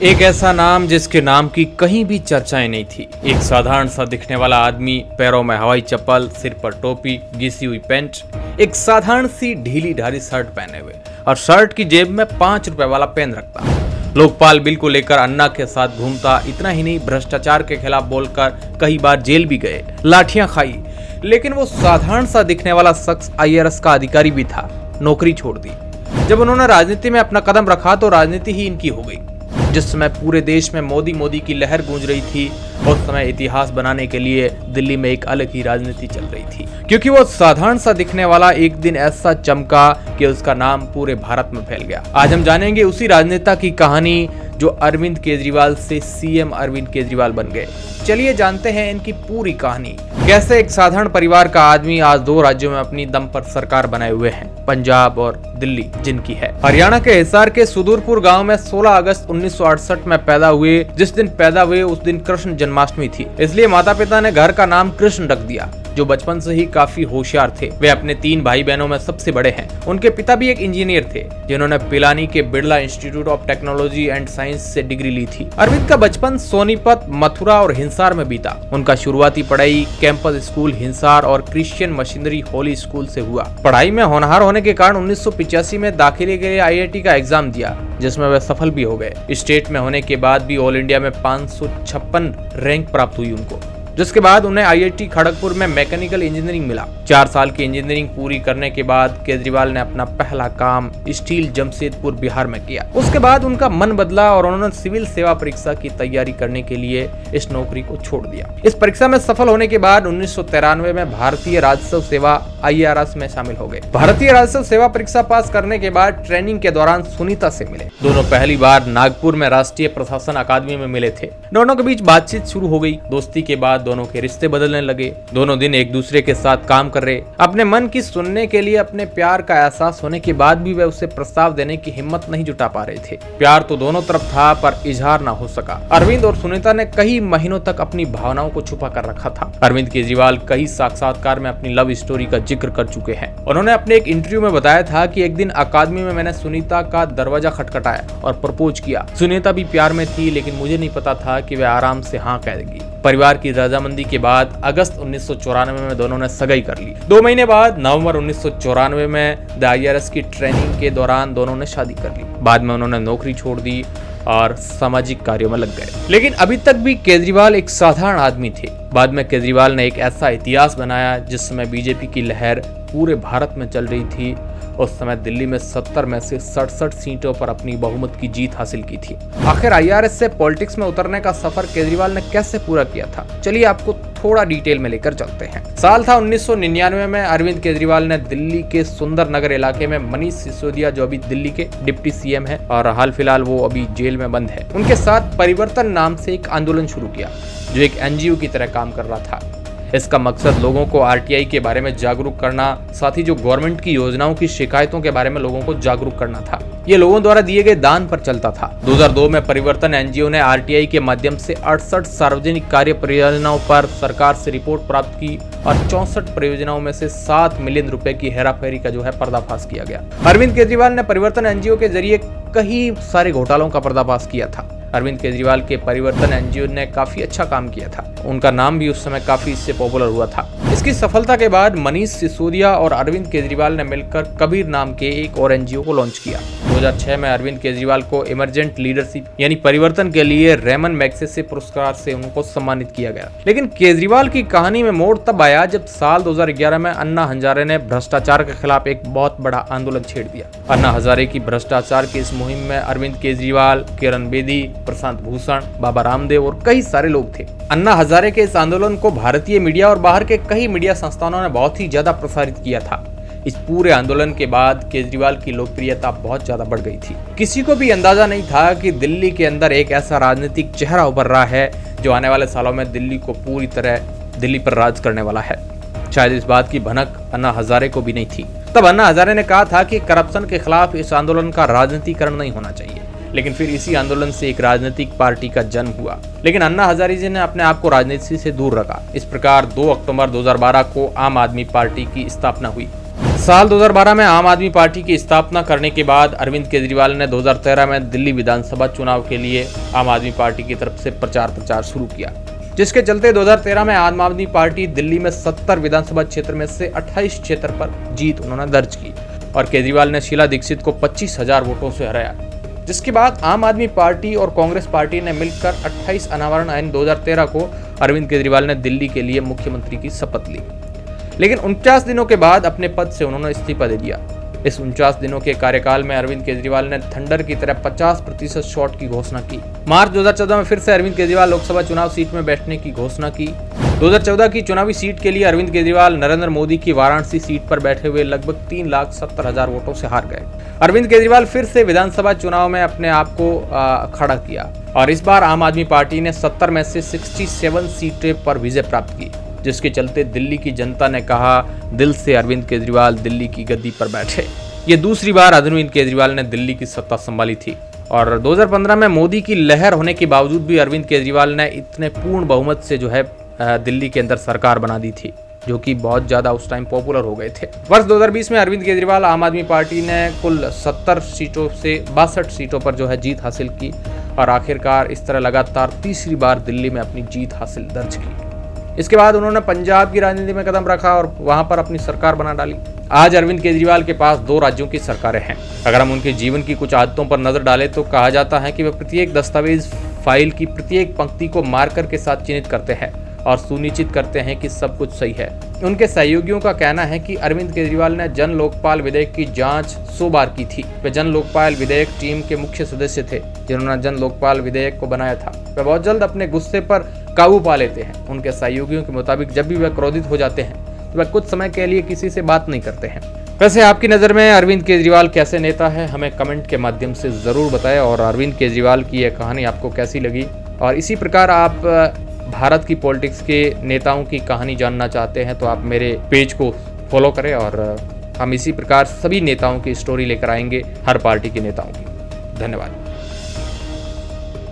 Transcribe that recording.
एक ऐसा नाम जिसके नाम की कहीं भी चर्चाएं नहीं थी। एक साधारण सा दिखने वाला आदमी, पैरों में हवाई चप्पल, सिर पर टोपी, घिसी हुई पैंट, एक साधारण सी ढीली ढाली शर्ट पहने हुए और शर्ट की जेब में 5 रुपए वाला पेन रखता। लोकपाल बिल को लेकर अन्ना के साथ घूमता। इतना ही नहीं, भ्रष्टाचार के खिलाफ बोलकर कई बार जेल भी गए, लाठियां खाई। लेकिन वो साधारण सा दिखने वाला शख्स IRS का अधिकारी भी था। नौकरी छोड़ दी। जब उन्होंने राजनीति में अपना कदम रखा तो राजनीति ही इनकी हो गई। जिस समय पूरे देश में मोदी की लहर गूंज रही थी, उस समय इतिहास बनाने के लिए दिल्ली में एक अलग ही राजनीति चल रही थी। क्योंकि वो साधारण सा दिखने वाला एक दिन ऐसा चमका कि उसका नाम पूरे भारत में फैल गया। आज हम जानेंगे उसी राजनेता की कहानी जो अरविंद केजरीवाल से CM अरविंद केजरीवाल बन गए। चलिए जानते हैं इनकी पूरी कहानी। कैसे एक साधारण परिवार का आदमी आज 2 राज्यों में अपनी दम पर सरकार बनाए हुए हैं, पंजाब और दिल्ली जिनकी है। हरियाणा के हिसार के सुदूरपुर गांव में 16 अगस्त 1968 में पैदा हुए। जिस दिन पैदा हुए उस दिन कृष्ण जन्माष्टमी थी, इसलिए माता पिता ने घर का नाम कृष्ण रख दिया, जो बचपन से ही काफी होशियार थे। वे अपने 3 भाई बहनों में सबसे बड़े हैं। उनके पिता भी एक इंजीनियर थे, जिन्होंने पिलानी के Birla institute of technology and science से डिग्री ली थी। अरविंद का बचपन सोनीपत, मथुरा और हिसार में बीता। उनका शुरुआती पढ़ाई कैंपस स्कूल हिसार और क्रिश्चियन मशीनरी होली स्कूल से हुआ। पढ़ाई में होनहार होने के कारण 1985 में दाखिले के लिए IIT का एग्जाम दिया, जिसमें वे सफल भी हो गए। स्टेट में होने के बाद भी ऑल इंडिया में 556 रैंक प्राप्त हुई उनको, जिसके बाद उन्हें IIT खड़गपुर में मैकेनिकल इंजीनियरिंग मिला। 4 साल की इंजीनियरिंग पूरी करने के बाद केजरीवाल ने अपना पहला काम स्टील जमशेदपुर बिहार में किया। उसके बाद उनका मन बदला और उन्होंने सिविल सेवा परीक्षा की तैयारी करने के लिए इस नौकरी को छोड़ दिया। इस परीक्षा में सफल होने के बाद 1993 में भारतीय राजस्व सेवा IRS में शामिल हो गए। भारतीय राजस्व सेवा परीक्षा पास करने के बाद ट्रेनिंग के दौरान सुनीता से मिले। दोनों पहली बार नागपुर में राष्ट्रीय प्रशासन अकादमी में मिले थे। दोनों के बीच बातचीत शुरू हो गई। दोस्ती के बाद दोनों के रिश्ते बदलने लगे। दोनों दिन एक दूसरे के साथ काम कर रहे। अपने मन की सुनने के लिए अपने प्यार का एहसास होने के बाद भी वे उसे प्रस्ताव देने की हिम्मत नहीं जुटा पा रहे थे। प्यार तो दोनों तरफ था, पर इजहार ना हो सका। अरविंद और सुनीता ने कई महीनों तक अपनी भावनाओं को छुपा कर रखा था। अरविंद केजरीवाल कई साक्षात्कार में अपनी लव स्टोरी का जिक्र कर चुके हैं। उन्होंने अपने एक इंटरव्यू में बताया था कि एक दिन अकादमी में मैंने सुनीता का दरवाजा खटखटाया और प्रपोज किया। सुनीता भी प्यार में थी, लेकिन मुझे नहीं पता था कि वह आराम से हाँ कह देगी। परिवार की रजामंदी के बाद अगस्त 1994 में दोनों ने सगाई कर ली। 2 महीने बाद नवंबर 1994 में IRS की ट्रेनिंग के दौरान दोनों ने शादी कर ली। बाद में उन्होंने नौकरी छोड़ दी और सामाजिक कार्यों में लग गए। लेकिन अभी तक भी केजरीवाल एक साधारण आदमी थे। बाद में केजरीवाल ने एक ऐसा इतिहास बनाया जिस समय BJP की लहर पूरे भारत में चल रही थी। उस समय दिल्ली में 70 में से 67 सीटों पर अपनी बहुमत की जीत हासिल की थी। आखिर IRS से पॉलिटिक्स में उतरने का सफर केजरीवाल ने कैसे पूरा किया था, चलिए आपको थोड़ा डिटेल में लेकर चलते हैं। साल था 1999 में। अरविंद केजरीवाल ने दिल्ली के सुंदर नगर इलाके में मनीष सिसोदिया, जो अभी दिल्ली के डिप्टी CM है और हाल फिलहाल वो अभी जेल में बंद है, उनके साथ परिवर्तन नाम से एक आंदोलन शुरू किया, जो एक NGO की तरह काम कर रहा था। इसका मकसद लोगों को RTI के बारे में जागरूक करना, साथ ही जो गवर्नमेंट की योजनाओं की शिकायतों के बारे में लोगों को जागरूक करना था। ये लोगों द्वारा दिए गए दान पर चलता था। 2002 में परिवर्तन NGO ने RTI के माध्यम से 68 सार्वजनिक कार्य परियोजनाओं पर सरकार से रिपोर्ट प्राप्त की और 64 परियोजनाओं में से 7 मिलियन रुपए की हेराफेरी का जो है पर्दाफाश किया गया। अरविंद केजरीवाल ने परिवर्तन NGO के जरिए कई सारे घोटालों का पर्दाफाश किया था। अरविंद केजरीवाल के परिवर्तन NGO ने काफी अच्छा काम किया था। उनका नाम भी उस समय काफी इससे पॉपुलर हुआ था। इसकी सफलता के बाद मनीष सिसोदिया और अरविंद केजरीवाल ने मिलकर कबीर नाम के एक और NGO को लॉन्च किया। 2006 में अरविंद केजरीवाल को इमरजेंट लीडरशिप यानी परिवर्तन के लिए रेमन मैग्सेसे पुरस्कार से उनको सम्मानित किया गया। लेकिन केजरीवाल की कहानी में मोड़ तब आया जब साल 2011 में अन्ना हजारे ने भ्रष्टाचार के खिलाफ एक बहुत बड़ा आंदोलन छेड़ दिया। अन्ना हजारे की भ्रष्टाचार की इस मुहिम में अरविंद केजरीवाल, किरण बेदी, प्रशांत भूषण, बाबा रामदेव और कई सारे लोग थे। अन्ना हजारे के इस आंदोलन को भारतीय मीडिया और बाहर के कई मीडिया संस्थानों ने बहुत ही ज्यादा प्रसारित किया था। इस पूरे आंदोलन के बाद केजरीवाल की लोकप्रियता बहुत ज्यादा बढ़ गई थी। किसी को भी अंदाजा नहीं था कि दिल्ली के अंदर एक ऐसा राजनीतिक चेहरा उभर रहा है जो आने वाले सालों में दिल्ली को पूरी तरह दिल्ली पर राज करने वाला है। शायद इस बात की भनक अन्ना हजारे को भी नहीं थी। तब अन्ना हजारे ने कहा था कि करप्शन के खिलाफ इस आंदोलन का राजनीतिकरण नहीं होना चाहिए। लेकिन फिर इसी आंदोलन से एक राजनीतिक पार्टी का जन्म हुआ। लेकिन अन्ना हजारे जी ने अपने आप को राजनीति से दूर रखा। इस प्रकार 2 अक्टूबर 2012 को आम आदमी पार्टी की स्थापना हुई। साल 2012 में आम आदमी पार्टी की स्थापना करने के बाद अरविंद केजरीवाल ने 2013 में दिल्ली विधानसभा चुनाव के लिए आम आदमी पार्टी की तरफ से प्रचार शुरू किया, जिसके चलते 2013 में आम आदमी पार्टी दिल्ली में 70 विधानसभा क्षेत्र में से 28 क्षेत्र पर जीत उन्होंने दर्ज की और केजरीवाल ने शीला दीक्षित को 25,000 वोटों से हराया। जिसके बाद आम आदमी पार्टी और कांग्रेस पार्टी ने मिलकर 28 अनावरण आइन 2013 को अरविंद केजरीवाल ने दिल्ली के लिए मुख्यमंत्री की शपथ ली, लेकिन 49 दिनों के बाद अपने पद से उन्होंने इस्तीफा दे दिया। इस 49 दिनों के कार्यकाल में अरविंद केजरीवाल ने थंडर की तरह 50% शॉट की घोषणा की। मार्च 2014 में फिर से अरविंद केजरीवाल लोकसभा चुनाव सीट में बैठने की घोषणा की। 2014 की चुनावी सीट के लिए अरविंद केजरीवाल नरेंद्र मोदी की वाराणसी सीट पर बैठे हुए लगभग 3,70,000 वोटों से हार गए। अरविंद केजरीवाल फिर से विधानसभा चुनाव में अपने आप को खड़ा किया और इस बार आम आदमी पार्टी ने 70 में से 67 सीटें पर विजय प्राप्त की, जिसके चलते दिल्ली की जनता ने कहा दिल से अरविंद केजरीवाल दिल्ली की गद्दी पर बैठे। ये दूसरी बार अरविंद केजरीवाल ने दिल्ली की सत्ता संभाली थी और 2015 में मोदी की लहर होने के बावजूद भी अरविंद केजरीवाल ने इतने पूर्ण बहुमत से जो है दिल्ली के अंदर सरकार बना दी थी, जो कि बहुत ज़्यादा उस टाइम पॉपुलर हो गए थे। वर्ष 2020 में अरविंद केजरीवाल आम आदमी पार्टी ने कुल 70 सीटों से 62 सीटों पर जो है जीत हासिल की और आखिरकार इस तरह लगातार तीसरी बार दिल्ली में अपनी जीत हासिल दर्ज की। इसके बाद उन्होंने पंजाब की राजनीति में कदम रखा और वहां पर अपनी सरकार बना डाली। आज अरविंद केजरीवाल के पास 2 राज्यों की सरकारें हैं। अगर हम उनके जीवन की कुछ आदतों पर नजर डालें तो कहा जाता है कि वे प्रत्येक दस्तावेज फाइल की प्रत्येक पंक्ति को मार्कर के साथ चिन्हित करते हैं और सुनिश्चित करते हैं कि सब कुछ सही है। उनके सहयोगियों का कहना है कि अरविंद केजरीवाल ने जन लोकपाल विधेयक की जांच 100 बार की थी। वे जन लोकपाल विधेयक टीम के मुख्य सदस्य थे जिन्होंने जन लोकपाल विधेयक को बनाया था। वे बहुत जल्द अपने गुस्से पर काबू पा लेते हैं। उनके सहयोगियों के मुताबिक जब भी वे क्रोधित हो जाते हैं तो वे कुछ समय के लिए किसी से बात नहीं करते हैं। वैसे आपकी नज़र में अरविंद केजरीवाल कैसे नेता है, हमें कमेंट के माध्यम से ज़रूर बताएं और अरविंद केजरीवाल की यह कहानी आपको कैसी लगी। और इसी प्रकार आप भारत की पॉलिटिक्स के नेताओं की कहानी जानना चाहते हैं तो आप मेरे पेज को फॉलो करें और हम इसी प्रकार सभी नेताओं की स्टोरी लेकर आएंगे, हर पार्टी के नेताओं की। धन्यवाद।